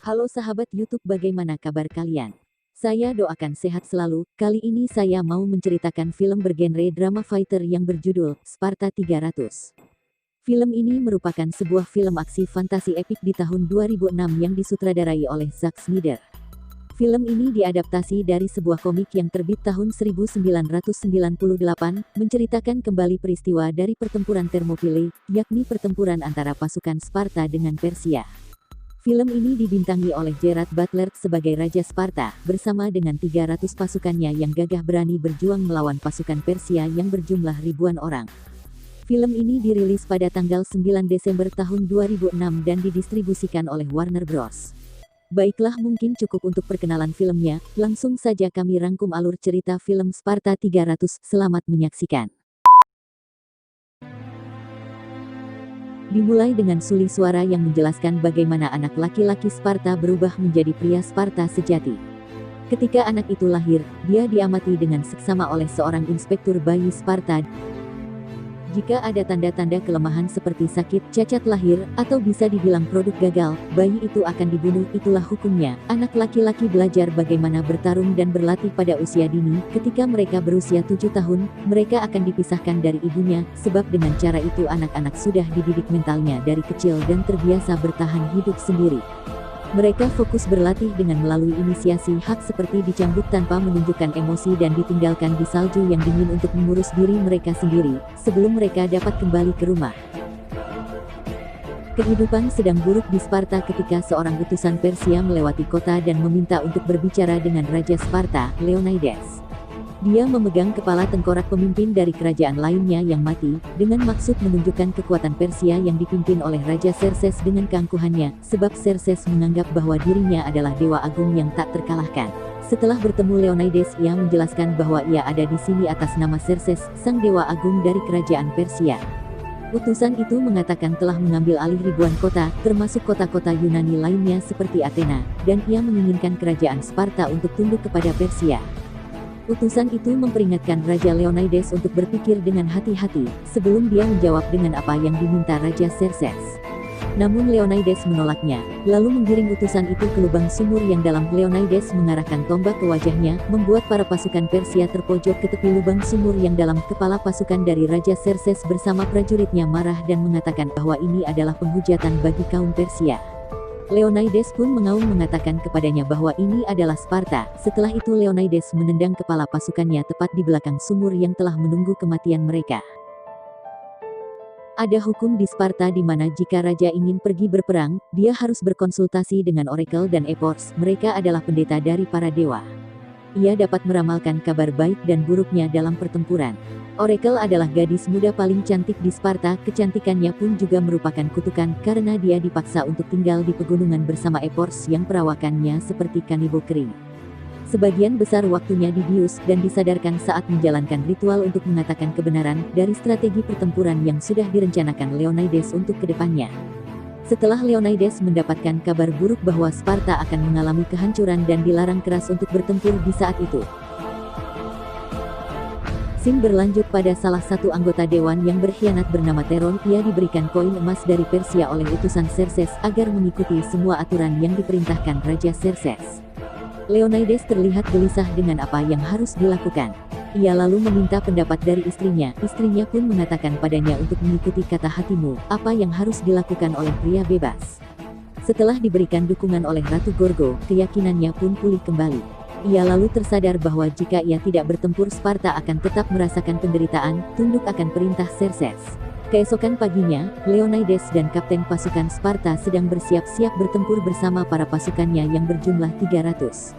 Halo sahabat YouTube, bagaimana kabar kalian? Saya doakan sehat selalu. Kali ini saya mau menceritakan film bergenre drama fighter yang berjudul Sparta 300. Film ini merupakan sebuah film aksi fantasi epik di tahun 2006 yang disutradarai oleh Zack Snyder. Film ini diadaptasi dari sebuah komik yang terbit tahun 1998, menceritakan kembali peristiwa dari pertempuran Thermopylae, yakni pertempuran antara pasukan Sparta dengan Persia. Film ini dibintangi oleh Gerard Butler sebagai Raja Sparta, bersama dengan 300 pasukannya yang gagah berani berjuang melawan pasukan Persia yang berjumlah ribuan orang. Film ini dirilis pada tanggal 9 Desember tahun 2006 dan didistribusikan oleh Warner Bros. Baiklah, mungkin cukup untuk perkenalan filmnya, langsung saja kami rangkum alur cerita film Sparta 300, selamat menyaksikan. Dimulai dengan suli suara yang menjelaskan bagaimana anak laki-laki Sparta berubah menjadi pria Sparta sejati. Ketika anak itu lahir, dia diamati dengan seksama oleh seorang inspektur bayi Sparta. Jika ada tanda-tanda kelemahan seperti sakit, cacat lahir, atau bisa dibilang produk gagal, bayi itu akan dibunuh. Itulah hukumnya. Anak laki-laki belajar bagaimana bertarung dan berlatih pada usia dini. Ketika mereka berusia 7 tahun, mereka akan dipisahkan dari ibunya, sebab dengan cara itu anak-anak sudah dididik mentalnya dari kecil dan terbiasa bertahan hidup sendiri. Mereka fokus berlatih dengan melalui inisiasi hak seperti dicambuk tanpa menunjukkan emosi dan ditinggalkan di salju yang dingin untuk mengurus diri mereka sendiri, sebelum mereka dapat kembali ke rumah. Kehidupan sedang buruk di Sparta ketika seorang utusan Persia melewati kota dan meminta untuk berbicara dengan Raja Sparta, Leonidas. Dia memegang kepala tengkorak pemimpin dari kerajaan lainnya yang mati, dengan maksud menunjukkan kekuatan Persia yang dipimpin oleh Raja Xerxes dengan keangkuhannya, sebab Xerxes menganggap bahwa dirinya adalah dewa agung yang tak terkalahkan. Setelah bertemu Leonidas, ia menjelaskan bahwa ia ada di sini atas nama Xerxes, sang dewa agung dari kerajaan Persia. Utusan itu mengatakan telah mengambil alih ribuan kota, termasuk kota-kota Yunani lainnya seperti Athena, dan ia menginginkan kerajaan Sparta untuk tunduk kepada Persia. Utusan itu memperingatkan Raja Leonidas untuk berpikir dengan hati-hati, sebelum dia menjawab dengan apa yang diminta Raja Xerxes. Namun Leonidas menolaknya, lalu menggiring utusan itu ke lubang sumur yang dalam. Leonidas mengarahkan tombak ke wajahnya, membuat para pasukan Persia terpojok ke tepi lubang sumur yang dalam. Kepala pasukan dari Raja Xerxes bersama prajuritnya marah dan mengatakan bahwa ini adalah penghujatan bagi kaum Persia. Leonidas pun mengaum mengatakan kepadanya bahwa ini adalah Sparta. Setelah itu Leonidas menendang kepala pasukannya tepat di belakang sumur yang telah menunggu kematian mereka. Ada hukum di Sparta di mana jika raja ingin pergi berperang, dia harus berkonsultasi dengan Oracle dan Ephors. Mereka adalah pendeta dari para dewa. Ia dapat meramalkan kabar baik dan buruknya dalam pertempuran. Oracle adalah gadis muda paling cantik di Sparta. Kecantikannya pun juga merupakan kutukan, karena dia dipaksa untuk tinggal di pegunungan bersama Ephors yang perawakannya seperti kanibo kering. Sebagian besar waktunya dibius dan disadarkan saat menjalankan ritual untuk mengatakan kebenaran dari strategi pertempuran yang sudah direncanakan Leonidas untuk kedepannya. Setelah Leonidas mendapatkan kabar buruk bahwa Sparta akan mengalami kehancuran dan dilarang keras untuk bertempur di saat itu, scene berlanjut pada salah satu anggota dewan yang berkhianat bernama Theron. Ia diberikan koin emas dari Persia oleh utusan Xerxes agar mengikuti semua aturan yang diperintahkan Raja Xerxes. Leonidas terlihat gelisah dengan apa yang harus dilakukan. Ia lalu meminta pendapat dari istrinya. Istrinya pun mengatakan padanya untuk mengikuti kata hatimu, apa yang harus dilakukan oleh pria bebas. Setelah diberikan dukungan oleh Ratu Gorgo, keyakinannya pun pulih kembali. Ia lalu tersadar bahwa jika ia tidak bertempur, Sparta akan tetap merasakan penderitaan, tunduk akan perintah Xerxes. Keesokan paginya, Leonidas dan kapten pasukan Sparta sedang bersiap-siap bertempur bersama para pasukannya yang berjumlah 300.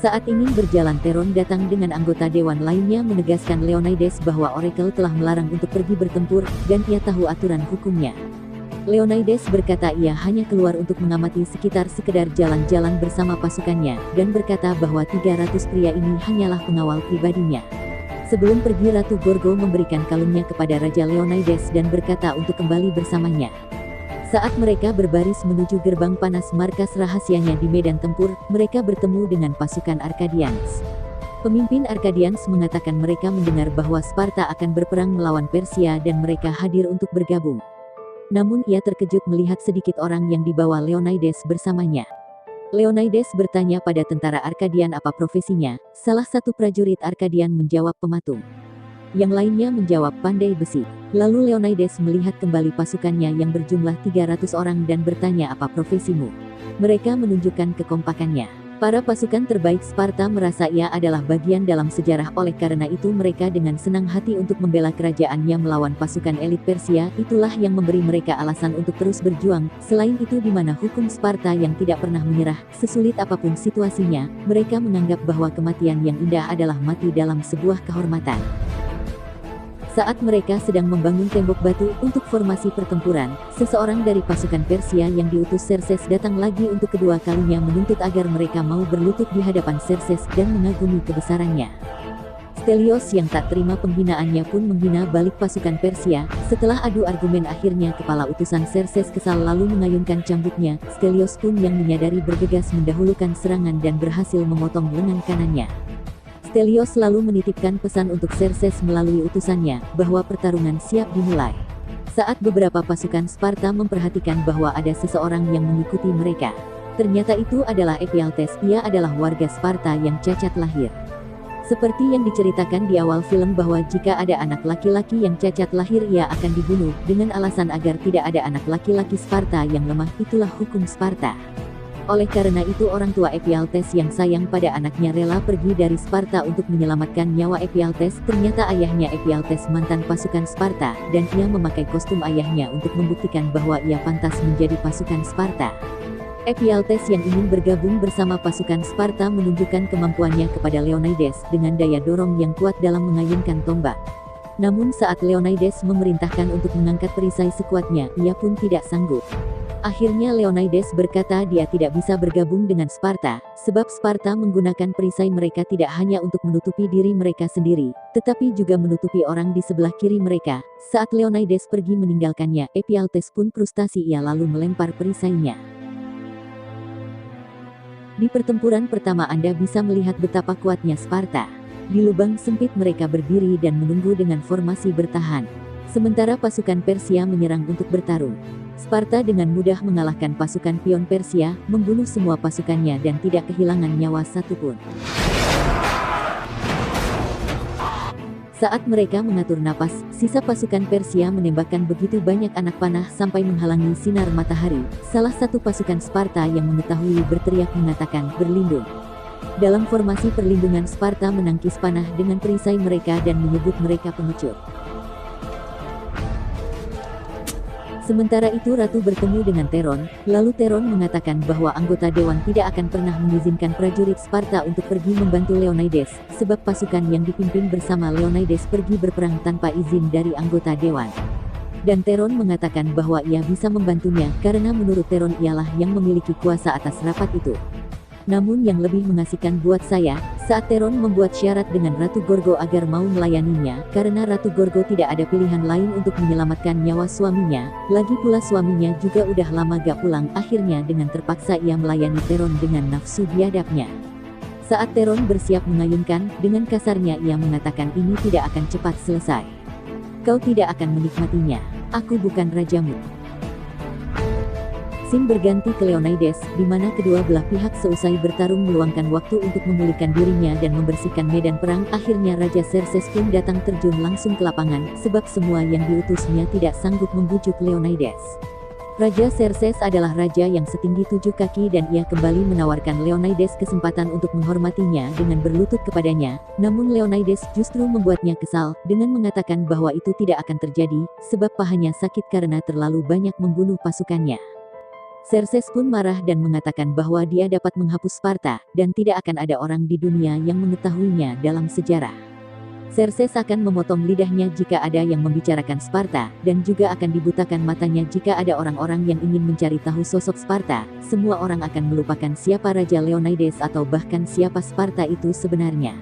Saat ingin berjalan, Theron datang dengan anggota dewan lainnya menegaskan Leonidas bahwa Oracle telah melarang untuk pergi bertempur, dan ia tahu aturan hukumnya. Leonidas berkata ia hanya keluar untuk mengamati sekitar, sekedar jalan-jalan bersama pasukannya, dan berkata bahwa 300 pria ini hanyalah pengawal pribadinya. Sebelum pergi, Ratu Gorgo memberikan kalungnya kepada Raja Leonidas dan berkata untuk kembali bersamanya. Saat mereka berbaris menuju gerbang panas markas rahasianya di medan tempur, mereka bertemu dengan pasukan Arkadians. Pemimpin Arkadians mengatakan mereka mendengar bahwa Sparta akan berperang melawan Persia dan mereka hadir untuk bergabung. Namun ia terkejut melihat sedikit orang yang dibawa Leonidas bersamanya. Leonidas bertanya pada tentara Arkadian apa profesinya. Salah satu prajurit Arkadian menjawab pematung. Yang lainnya menjawab pandai besi. Lalu Leonidas melihat kembali pasukannya yang berjumlah 300 orang dan bertanya apa profesimu. Mereka menunjukkan kekompakannya. Para pasukan terbaik Sparta merasa ia adalah bagian dalam sejarah, oleh karena itu mereka dengan senang hati untuk membela kerajaannya melawan pasukan elit Persia. Itulah yang memberi mereka alasan untuk terus berjuang. Selain itu, di mana hukum Sparta yang tidak pernah menyerah, sesulit apapun situasinya, mereka menganggap bahwa kematian yang indah adalah mati dalam sebuah kehormatan. Saat mereka sedang membangun tembok batu untuk formasi pertempuran, seseorang dari pasukan Persia yang diutus Xerxes datang lagi untuk kedua kalinya menuntut agar mereka mau berlutut di hadapan Xerxes dan mengagumi kebesarannya. Stelios yang tak terima penghinaannya pun menghina balik pasukan Persia. Setelah adu argumen, akhirnya kepala utusan Xerxes kesal lalu mengayunkan cambuknya. Stelios pun yang menyadari bergegas mendahulukan serangan dan berhasil memotong lengan kanannya. Stelios lalu menitipkan pesan untuk Xerxes melalui utusannya, bahwa pertarungan siap dimulai. Saat beberapa pasukan Sparta memperhatikan bahwa ada seseorang yang mengikuti mereka. Ternyata itu adalah Ephialtes, ia adalah warga Sparta yang cacat lahir. Seperti yang diceritakan di awal film bahwa jika ada anak laki-laki yang cacat lahir ia akan dibunuh, dengan alasan agar tidak ada anak laki-laki Sparta yang lemah. Itulah hukum Sparta. Oleh karena itu orang tua Ephialtes yang sayang pada anaknya rela pergi dari Sparta untuk menyelamatkan nyawa Ephialtes. Ternyata ayahnya Ephialtes mantan pasukan Sparta, dan ia memakai kostum ayahnya untuk membuktikan bahwa ia pantas menjadi pasukan Sparta. Ephialtes yang ingin bergabung bersama pasukan Sparta menunjukkan kemampuannya kepada Leonidas dengan daya dorong yang kuat dalam mengayunkan tombak. Namun saat Leonidas memerintahkan untuk mengangkat perisai sekuatnya, ia pun tidak sanggup. Akhirnya Leonidas berkata dia tidak bisa bergabung dengan Sparta, sebab Sparta menggunakan perisai mereka tidak hanya untuk menutupi diri mereka sendiri, tetapi juga menutupi orang di sebelah kiri mereka. Saat Leonidas pergi meninggalkannya, Ephialtes pun frustasi, ia lalu melempar perisainya. Di pertempuran pertama Anda bisa melihat betapa kuatnya Sparta. Di lubang sempit mereka berdiri dan menunggu dengan formasi bertahan. Sementara pasukan Persia menyerang untuk bertarung. Sparta dengan mudah mengalahkan pasukan pion Persia, membunuh semua pasukannya dan tidak kehilangan nyawa satupun. Saat mereka mengatur napas, sisa pasukan Persia menembakkan begitu banyak anak panah sampai menghalangi sinar matahari. Salah satu pasukan Sparta yang mengetahui berteriak mengatakan, "Berlindung." Dalam formasi perlindungan, Sparta menangkis panah dengan perisai mereka dan menyebut mereka pengecut. Sementara itu Ratu bertemu dengan Teron, lalu Teron mengatakan bahwa anggota dewan tidak akan pernah mengizinkan prajurit Sparta untuk pergi membantu Leonidas, sebab pasukan yang dipimpin bersama Leonidas pergi berperang tanpa izin dari anggota dewan. Dan Teron mengatakan bahwa ia bisa membantunya, karena menurut Teron ialah yang memiliki kuasa atas rapat itu. Namun yang lebih mengasihkan buat saya, saat Teron membuat syarat dengan Ratu Gorgo agar mau melayaninya, karena Ratu Gorgo tidak ada pilihan lain untuk menyelamatkan nyawa suaminya, lagi pula suaminya juga udah lama gak pulang. Akhirnya dengan terpaksa ia melayani Teron dengan nafsu biadabnya. Saat Teron bersiap mengayunkan, dengan kasarnya ia mengatakan ini tidak akan cepat selesai. Kau tidak akan menikmatinya. Aku bukan rajamu. Scene berganti ke Leonidas, di mana kedua belah pihak seusai bertarung meluangkan waktu untuk memulihkan dirinya dan membersihkan medan perang. Akhirnya Raja Xerxes pun datang terjun langsung ke lapangan, sebab semua yang diutusnya tidak sanggup membujuk Leonidas. Raja Xerxes adalah raja yang setinggi 7 kaki dan ia kembali menawarkan Leonidas kesempatan untuk menghormatinya dengan berlutut kepadanya. Namun Leonidas justru membuatnya kesal, dengan mengatakan bahwa itu tidak akan terjadi, sebab pahanya sakit karena terlalu banyak membunuh pasukannya. Xerxes pun marah dan mengatakan bahwa dia dapat menghapus Sparta, dan tidak akan ada orang di dunia yang mengetahuinya dalam sejarah. Xerxes akan memotong lidahnya jika ada yang membicarakan Sparta, dan juga akan dibutakan matanya jika ada orang-orang yang ingin mencari tahu sosok Sparta. Semua orang akan melupakan siapa Raja Leonidas atau bahkan siapa Sparta itu sebenarnya.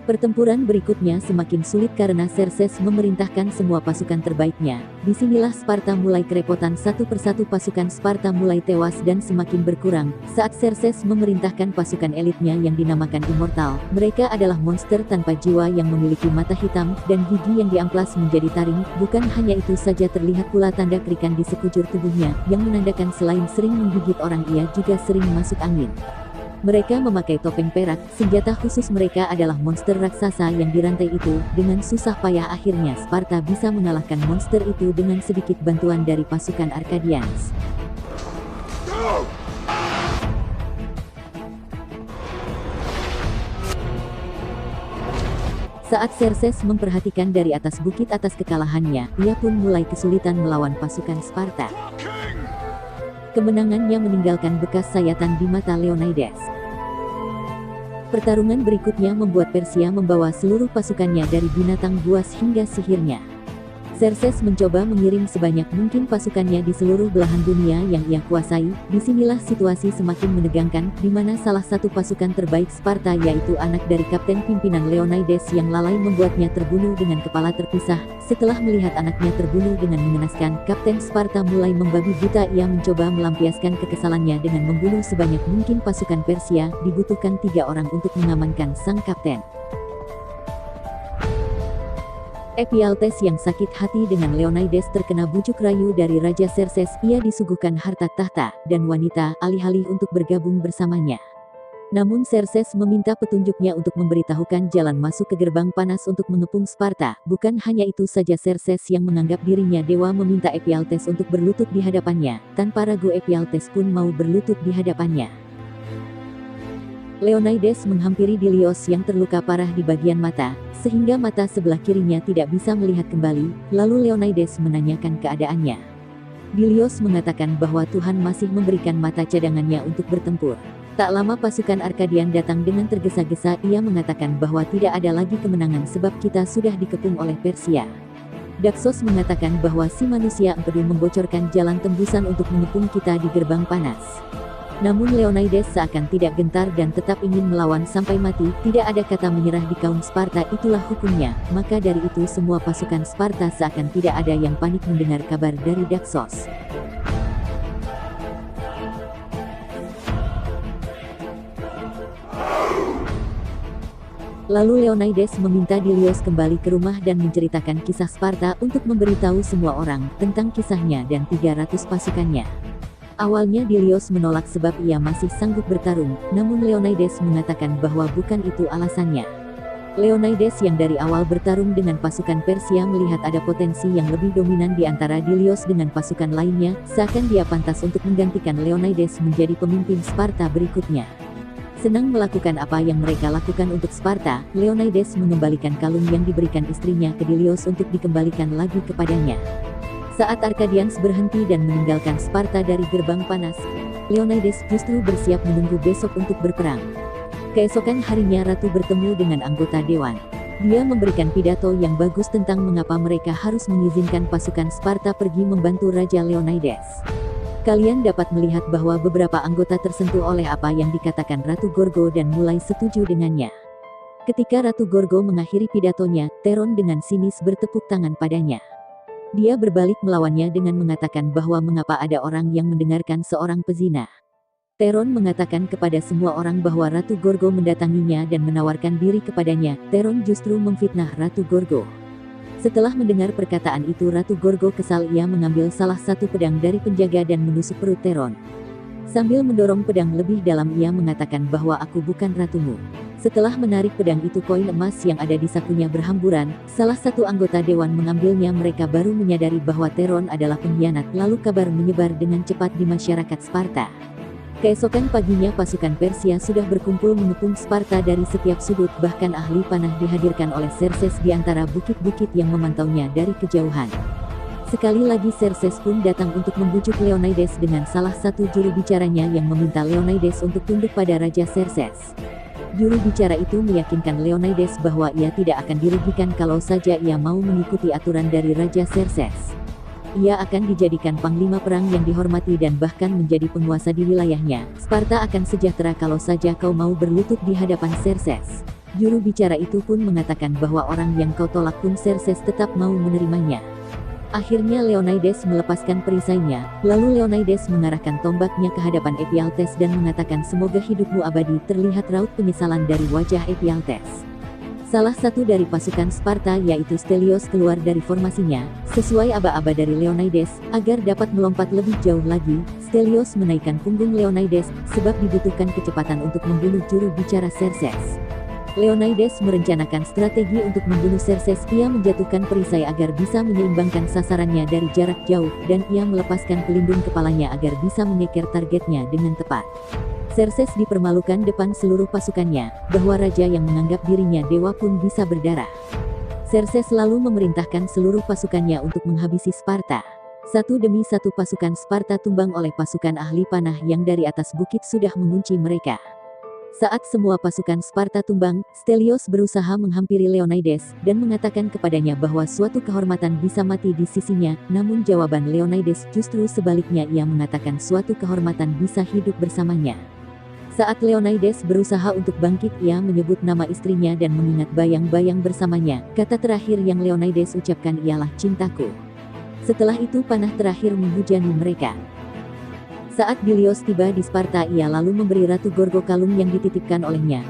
Pertempuran berikutnya semakin sulit karena Xerxes memerintahkan semua pasukan terbaiknya. Disinilah Sparta mulai kerepotan, satu persatu pasukan Sparta mulai tewas dan semakin berkurang. Saat Xerxes memerintahkan pasukan elitnya yang dinamakan Immortal, mereka adalah monster tanpa jiwa yang memiliki mata hitam dan gigi yang diamplas menjadi taring. Bukan hanya itu saja, terlihat pula tanda kerikan di sekujur tubuhnya, yang menandakan selain sering menggigit orang ia juga sering masuk angin. Mereka memakai topeng perak, senjata khusus mereka adalah monster raksasa yang dirantai itu. Dengan susah payah akhirnya Sparta bisa mengalahkan monster itu dengan sedikit bantuan dari pasukan Arkadians. Saat Xerxes memperhatikan dari atas bukit atas kekalahannya, ia pun mulai kesulitan melawan pasukan Sparta. Kemenangannya meninggalkan bekas sayatan di mata Leonidas. Pertarungan berikutnya membuat Persia membawa seluruh pasukannya dari binatang buas hingga sihirnya. Xerxes mencoba mengirim sebanyak mungkin pasukannya di seluruh belahan dunia yang ia kuasai. Disinilah situasi semakin menegangkan, di mana salah satu pasukan terbaik Sparta, yaitu anak dari kapten pimpinan Leonidas yang lalai, membuatnya terbunuh dengan kepala terpisah. Setelah melihat anaknya terbunuh dengan mengenaskan, Kapten Sparta mulai membabi buta. Ia mencoba melampiaskan kekesalannya dengan membunuh sebanyak mungkin pasukan Persia. Dibutuhkan 3 orang untuk mengamankan sang kapten. Ephialtes yang sakit hati dengan Leonidas terkena bujuk rayu dari Raja Xerxes. Ia disuguhkan harta tahta dan wanita, alih-alih untuk bergabung bersamanya. Namun Xerxes meminta petunjuknya untuk memberitahukan jalan masuk ke gerbang panas untuk mengepung Sparta. Bukan hanya itu saja, Xerxes yang menganggap dirinya dewa meminta Ephialtes untuk berlutut di hadapannya. Tanpa ragu Ephialtes pun mau berlutut di hadapannya. Leonidas menghampiri Dilios yang terluka parah di bagian mata, sehingga mata sebelah kirinya tidak bisa melihat kembali. Lalu Leonidas menanyakan keadaannya. Dilios mengatakan bahwa Tuhan masih memberikan mata cadangannya untuk bertempur. Tak lama pasukan Arkadian datang dengan tergesa-gesa. Ia mengatakan bahwa tidak ada lagi kemenangan sebab kita sudah dikepung oleh Persia. Daxos mengatakan bahwa si manusia empedu membocorkan jalan tembusan untuk mengepung kita di gerbang panas. Namun Leonidas seakan tidak gentar dan tetap ingin melawan sampai mati. Tidak ada kata menyerah di kaum Sparta, itulah hukumnya. Maka dari itu semua pasukan Sparta seakan tidak ada yang panik mendengar kabar dari Daxos. Lalu Leonidas meminta Dilios kembali ke rumah dan menceritakan kisah Sparta untuk memberitahu semua orang tentang kisahnya dan 300 pasukannya. Awalnya Dilios menolak sebab ia masih sanggup bertarung, namun Leonidas mengatakan bahwa bukan itu alasannya. Leonidas yang dari awal bertarung dengan pasukan Persia melihat ada potensi yang lebih dominan di antara Dilios dengan pasukan lainnya, seakan dia pantas untuk menggantikan Leonidas menjadi pemimpin Sparta berikutnya. Senang melakukan apa yang mereka lakukan untuk Sparta, Leonidas mengembalikan kalung yang diberikan istrinya ke Dilios untuk dikembalikan lagi kepadanya. Saat Arkadians berhenti dan meninggalkan Sparta dari gerbang panas, Leonidas justru bersiap menunggu besok untuk berperang. Keesokan harinya Ratu bertemu dengan anggota dewan. Dia memberikan pidato yang bagus tentang mengapa mereka harus mengizinkan pasukan Sparta pergi membantu Raja Leonidas. Kalian dapat melihat bahwa beberapa anggota tersentuh oleh apa yang dikatakan Ratu Gorgo dan mulai setuju dengannya. Ketika Ratu Gorgo mengakhiri pidatonya, Teron dengan sinis bertepuk tangan padanya. Dia berbalik melawannya dengan mengatakan bahwa mengapa ada orang yang mendengarkan seorang pezina. Teron mengatakan kepada semua orang bahwa Ratu Gorgo mendatanginya dan menawarkan diri kepadanya. Teron justru memfitnah Ratu Gorgo. Setelah mendengar perkataan itu, Ratu Gorgo kesal. Ia mengambil salah satu pedang dari penjaga dan menusuk perut Teron. Sambil mendorong pedang lebih dalam, ia mengatakan bahwa aku bukan ratumu. Setelah menarik pedang itu, koin emas yang ada di sakunya berhamburan. Salah satu anggota dewan mengambilnya. Mereka baru menyadari bahwa Teron adalah pengkhianat. Lalu kabar menyebar dengan cepat di masyarakat Sparta. Keesokan paginya pasukan Persia sudah berkumpul mengepung Sparta dari setiap sudut. Bahkan ahli panah dihadirkan oleh Xerxes di antara bukit-bukit yang memantaunya dari kejauhan. Sekali lagi Xerxes pun datang untuk membujuk Leonidas dengan salah satu juru bicaranya yang meminta Leonidas untuk tunduk pada Raja Xerxes. Juru bicara itu meyakinkan Leonidas bahwa ia tidak akan dirugikan kalau saja ia mau mengikuti aturan dari Raja Xerxes. Ia akan dijadikan panglima perang yang dihormati dan bahkan menjadi penguasa di wilayahnya. Sparta akan sejahtera kalau saja kau mau berlutut di hadapan Xerxes. Juru bicara itu pun mengatakan bahwa orang yang kau tolak pun Xerxes tetap mau menerimanya. Akhirnya Leonidas melepaskan perisainya, lalu Leonidas mengarahkan tombaknya ke hadapan Ephialtes dan mengatakan semoga hidupmu abadi. Terlihat raut penyesalan dari wajah Ephialtes. Salah satu dari pasukan Sparta yaitu Stelios keluar dari formasinya, sesuai aba-aba dari Leonidas, agar dapat melompat lebih jauh lagi. Stelios menaikkan punggung Leonidas, sebab dibutuhkan kecepatan untuk membunuh juru bicara Xerxes. Leonidas merencanakan strategi untuk membunuh Xerxes. Ia menjatuhkan perisai agar bisa menyeimbangkan sasarannya dari jarak jauh, dan ia melepaskan pelindung kepalanya agar bisa mengeker targetnya dengan tepat. Xerxes dipermalukan depan seluruh pasukannya, bahwa raja yang menganggap dirinya dewa pun bisa berdarah. Xerxes lalu memerintahkan seluruh pasukannya untuk menghabisi Sparta. Satu demi satu pasukan Sparta tumbang oleh pasukan ahli panah yang dari atas bukit sudah mengunci mereka. Saat semua pasukan Sparta tumbang, Stelios berusaha menghampiri Leonidas, dan mengatakan kepadanya bahwa suatu kehormatan bisa mati di sisinya, namun jawaban Leonidas justru sebaliknya, ia mengatakan suatu kehormatan bisa hidup bersamanya. Saat Leonidas berusaha untuk bangkit, ia menyebut nama istrinya dan mengingat bayang-bayang bersamanya. Kata terakhir yang Leonidas ucapkan ialah cintaku. Setelah itu panah terakhir menghujani mereka. Saat Dilios tiba di Sparta, ia lalu memberi Ratu Gorgo kalung yang dititipkan olehnya.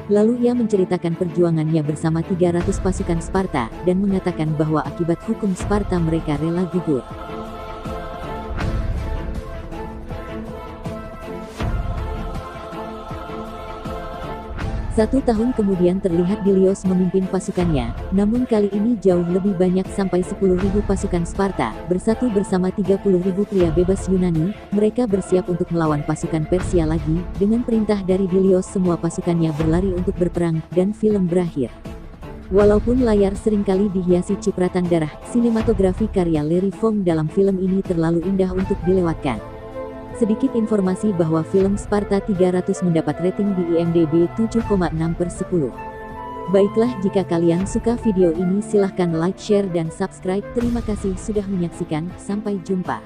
Lalu ia menceritakan perjuangannya bersama 300 pasukan Sparta, dan mengatakan bahwa akibat hukum Sparta mereka rela gugur. 1 tahun kemudian terlihat Dilios memimpin pasukannya, namun kali ini jauh lebih banyak sampai 10.000 pasukan Sparta, bersatu bersama 30.000 pria bebas Yunani. Mereka bersiap untuk melawan pasukan Persia lagi. Dengan perintah dari Dilios semua pasukannya berlari untuk berperang, dan film berakhir. Walaupun layar seringkali dihiasi cipratan darah, sinematografi karya Larry Fong dalam film ini terlalu indah untuk dilewatkan. Sedikit informasi bahwa film Sparta 300 mendapat rating di IMDb 7,6/10. Baiklah, jika kalian suka video ini silahkan like, share dan subscribe. Terima kasih sudah menyaksikan, sampai jumpa.